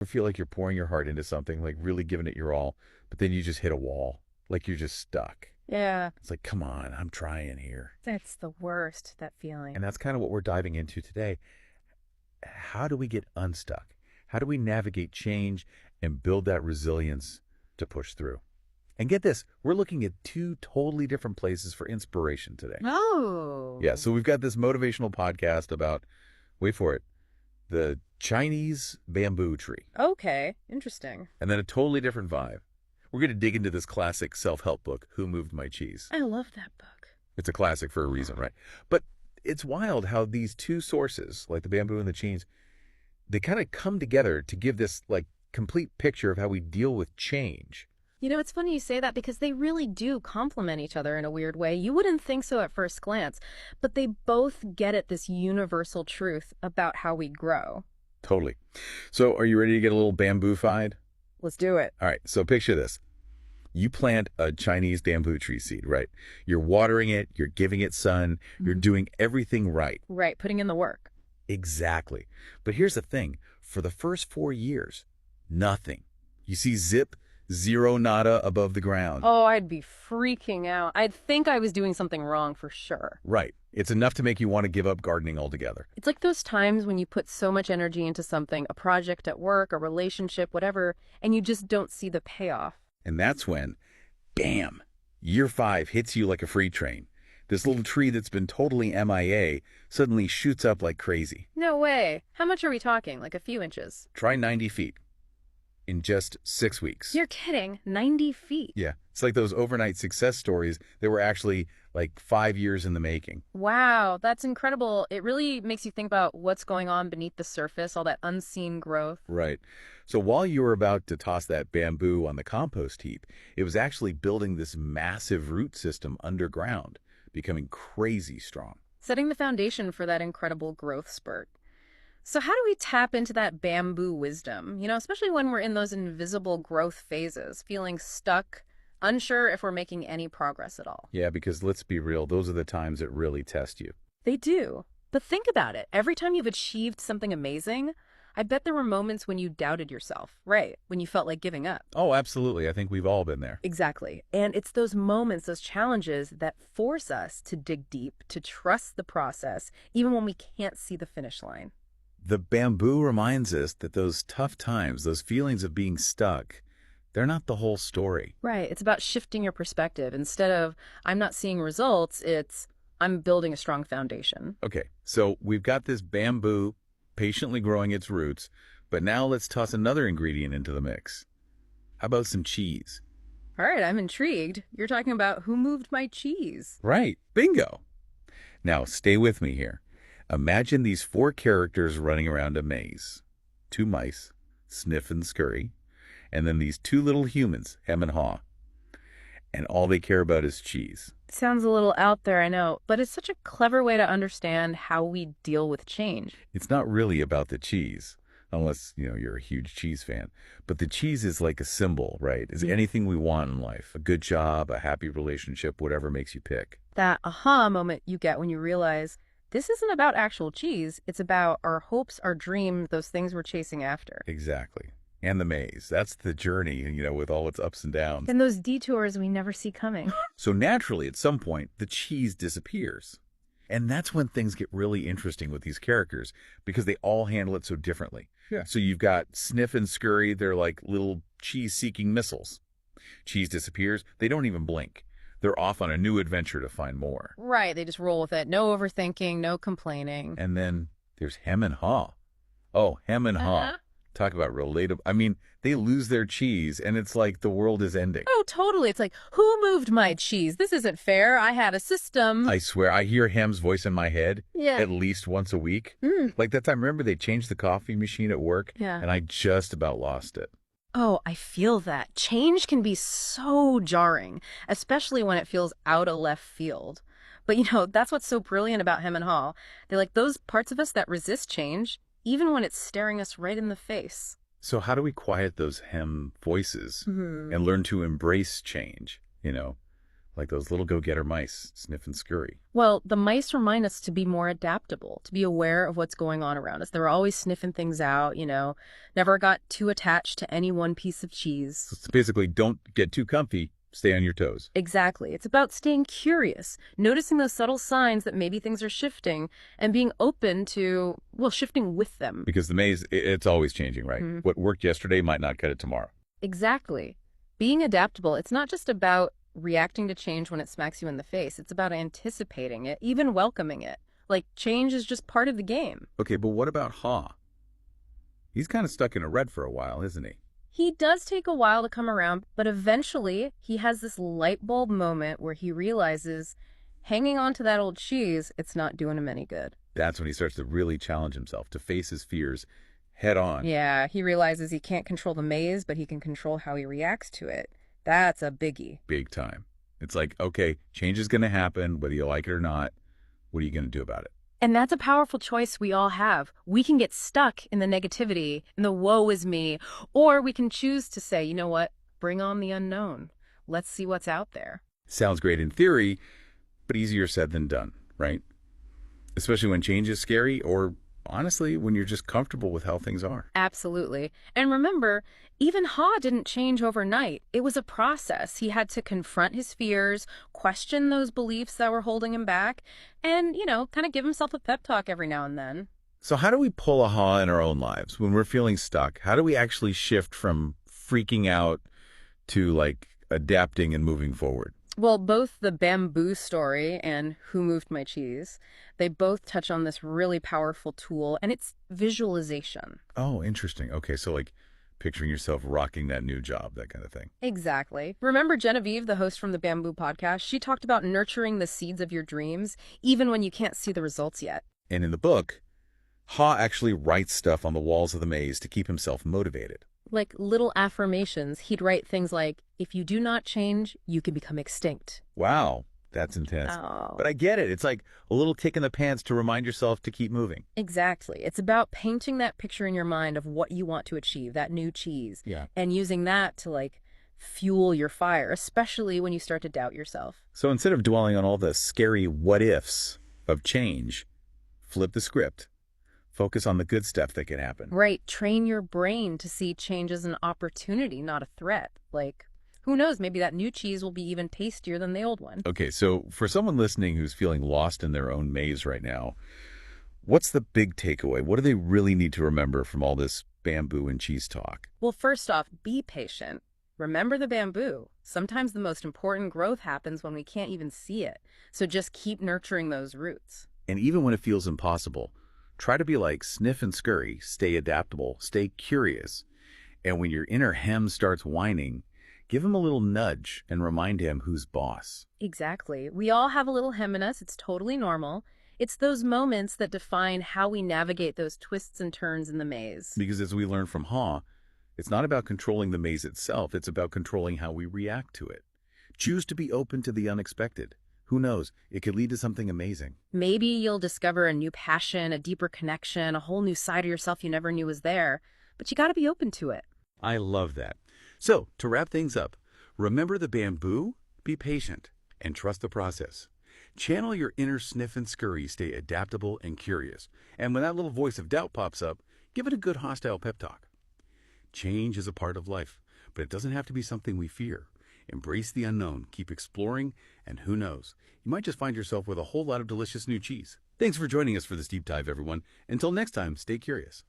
You feel like you're pouring your heart into something, like really giving it your all, but then you just hit a wall, like you're just stuck. Yeah, It's like, come on, I'm trying here. that's the worst, that feeling. And that's kind of what we're diving into today. How do we get unstuck? How do we navigate change and build that resilience to push through? And get this, we're looking at two totally different places for inspiration today. Yeah, Oh, so we've got this motivational podcast about, wait for it, the Chinese bamboo tree, okay. Interesting. and then a totally different vibe. We're going to dig into this classic self-help book, Who Moved My Cheese? I love that book. It's a classic for a reason, right? But it's wild how these two sources, like the bamboo and the cheese, they kind of come together to give this like complete picture of how we deal with change. You know, it's funny you say that because they really do complement each other in a weird way. You wouldn't think so at first glance, but they both get at this universal truth about how we grow. Totally. So are you ready to get a little bamboo-fied? Let's do it. All right, so picture this. You plant a Chinese bamboo tree seed, right? You're watering it, you're giving it sun, you're Mhm. doing everything right. Right, putting in the work. Exactly. But here's the thing. For the first 4 years, nothing. You see zip, zero nada above the ground. Oh, I'd be freaking out. I'd think I was doing something wrong for sure. Right. It's enough to make you want to give up gardening altogether. It's like those times when you put so much energy into something, a project at work, a relationship, whatever, and you just don't see the payoff. And that's when, bam, year 5 hits you like a freight train. This little tree that's been totally MIA suddenly shoots up like crazy. No way. How much are we talking? Like a few inches? Try 90 feet in just 6 weeks. You're kidding. 90 feet. Yeah. It's like those overnight success stories that were actually like 5 years in the making. Wow, that's incredible. It really makes you think about what's going on beneath the surface, all that unseen growth. Right. So while you were about to toss that bamboo on the compost heap, it was actually building this massive root system underground, becoming crazy strong. Setting the foundation for that incredible growth spurt. So how do we tap into that bamboo wisdom? You know, especially when we're in those invisible growth phases, feeling stuck, unsure if we're making any progress at all. Yeah, because let's be real, those are the times that really test you. They do. But think about it. Every time you've achieved something amazing, I bet there were moments when you doubted yourself, right? When you felt like giving up. Oh, absolutely. I think we've all been there. Exactly. And it's those moments, those challenges that force us to dig deep, to trust the process, even when we can't see the finish line. The bamboo reminds us that those tough times, those feelings of being stuck, they're not the whole story. Right. It's about shifting your perspective. Instead of, I'm not seeing results, it's, I'm building a strong foundation. Okay, so we've got this bamboo patiently growing its roots, but now let's toss another ingredient into the mix. How about some cheese? All right, I'm intrigued. You're talking about who moved my cheese. Right, bingo. Now, stay with me here. Imagine these 4 characters running around a maze. 2 mice, Sniff and Scurry, and then these 2 little humans, Hem and Haw. And all they care about is cheese. Sounds a little out there, I know, but it's such a clever way to understand how we deal with change. It's not really about the cheese, unless, you're a huge cheese fan. But the cheese is like a symbol, right? Is anything we want in life. A good job, a happy relationship, whatever makes you pick. That aha moment you get when you realize this isn't about actual cheese, it's about our hopes, our dreams, those things we're chasing after. Exactly. And the maze. That's the journey, with all its ups and downs. And those detours we never see coming. So naturally, at some point, the cheese disappears. And that's when things get really interesting with these characters, because they all handle it so differently. Yeah. So you've got Sniff and Scurry, they're like little cheese-seeking missiles. Cheese disappears, they don't even blink. They're off on a new adventure to find more. Right, they just roll with it. No overthinking, no complaining. And then there's Hem and Haw. Oh, Hem and Haw. Uh-huh. Talk about relatable. I mean, they lose their cheese, and it's like the world is ending. Oh, totally. It's like, who moved my cheese? This isn't fair. I had a system. I swear, I hear Hem's voice in my head Yeah. at least once a week. Like that time, remember they changed the coffee machine at work? Yeah. And I just about lost it. Oh, I feel that. Change can be so jarring, especially when it feels out of left field. But that's what's so brilliant about Hem and Haw. They're like those parts of us that resist change, even when it's staring us right in the face. So how do we quiet those Hem voices Hmm. and learn to embrace change, Like those little go-getter mice, Sniff and Scurry. Well, the mice remind us to be more adaptable, to be aware of what's going on around us. They're always sniffing things out, never got too attached to any one piece of cheese. So it's basically, don't get too comfy, stay on your toes. Exactly. It's about staying curious, noticing those subtle signs that maybe things are shifting, and being open to, shifting with them. Because the maze, it's always changing, right? Mm-hmm. What worked yesterday might not cut it tomorrow. Exactly. Being adaptable, it's not just about reacting to change when it smacks you in the face. It's about anticipating it, even welcoming it. Like, change is just part of the game. Okay, but what about Ha? He's kind of stuck in a rut for a while, isn't he? He does take a while to come around, but eventually he has this light bulb moment where he realizes hanging on to that old cheese, it's not doing him any good. That's when he starts to really challenge himself, to face his fears head on. Yeah, he realizes he can't control the maze, but he can control how he reacts to it. That's a biggie. Big time. It's like, okay, change is going to happen, whether you like it or not. What are you going to do about it? And that's a powerful choice we all have. We can get stuck in the negativity and the woe is me, or we can choose to say, you know what, bring on the unknown. Let's see what's out there. Sounds great in theory, but easier said than done, right? Especially when change is scary, or honestly, when you're just comfortable with how things are. Absolutely. And remember, even Ha didn't change overnight. It was a process. He had to confront his fears, question those beliefs that were holding him back, and, kind of give himself a pep talk every now and then. So how do we pull a Ha in our own lives when we're feeling stuck? How do we actually shift from freaking out to, like, adapting and moving forward? Well, both the bamboo story and Who Moved My Cheese, they both touch on this really powerful tool, and it's visualization. Oh, interesting. Okay, so like picturing yourself rocking that new job, that kind of thing. Exactly. Remember Genevieve, the host from the Bamboo podcast? She talked about nurturing the seeds of your dreams, even when you can't see the results yet. And in the book, Ha actually writes stuff on the walls of the maze to keep himself motivated. Like little affirmations, he'd write things like, if you do not change, you can become extinct. Wow, that's intense. Oh. But I get it. It's like a little kick in the pants to remind yourself to keep moving. Exactly. It's about painting that picture in your mind of what you want to achieve, that new cheese. Yeah. And using that to fuel your fire, especially when you start to doubt yourself. So instead of dwelling on all the scary what ifs of change, flip the script. Focus on the good stuff that can happen. Right. Train your brain to see change as an opportunity, not a threat. Who knows? Maybe that new cheese will be even tastier than the old one. Okay, so for someone listening who's feeling lost in their own maze right now, what's the big takeaway? What do they really need to remember from all this bamboo and cheese talk? Well, first off, be patient. Remember the bamboo. Sometimes the most important growth happens when we can't even see it. So just keep nurturing those roots. And even when it feels impossible, try to be like Sniff and Scurry. Stay adaptable, stay curious. And when your inner hem starts whining, give him a little nudge and remind him who's boss. Exactly. We all have a little hem in us. It's totally normal. It's those moments that define how we navigate those twists and turns in the maze. Because as we learned from Ha, it's not about controlling the maze itself. It's about controlling how we react to it. Choose to be open to the unexpected. Who knows? It could lead to something amazing. Maybe you'll discover a new passion, a deeper connection, a whole new side of yourself you never knew was there. But you got to be open to it. I love that. So, to wrap things up, remember the bamboo, be patient, and trust the process. Channel your inner Sniff and Scurry, stay adaptable and curious. And when that little voice of doubt pops up, give it a good hostile pep talk. Change is a part of life, but it doesn't have to be something we fear. Embrace the unknown, keep exploring, and who knows, you might just find yourself with a whole lot of delicious new cheese. Thanks for joining us for this deep dive, everyone. Until next time, stay curious.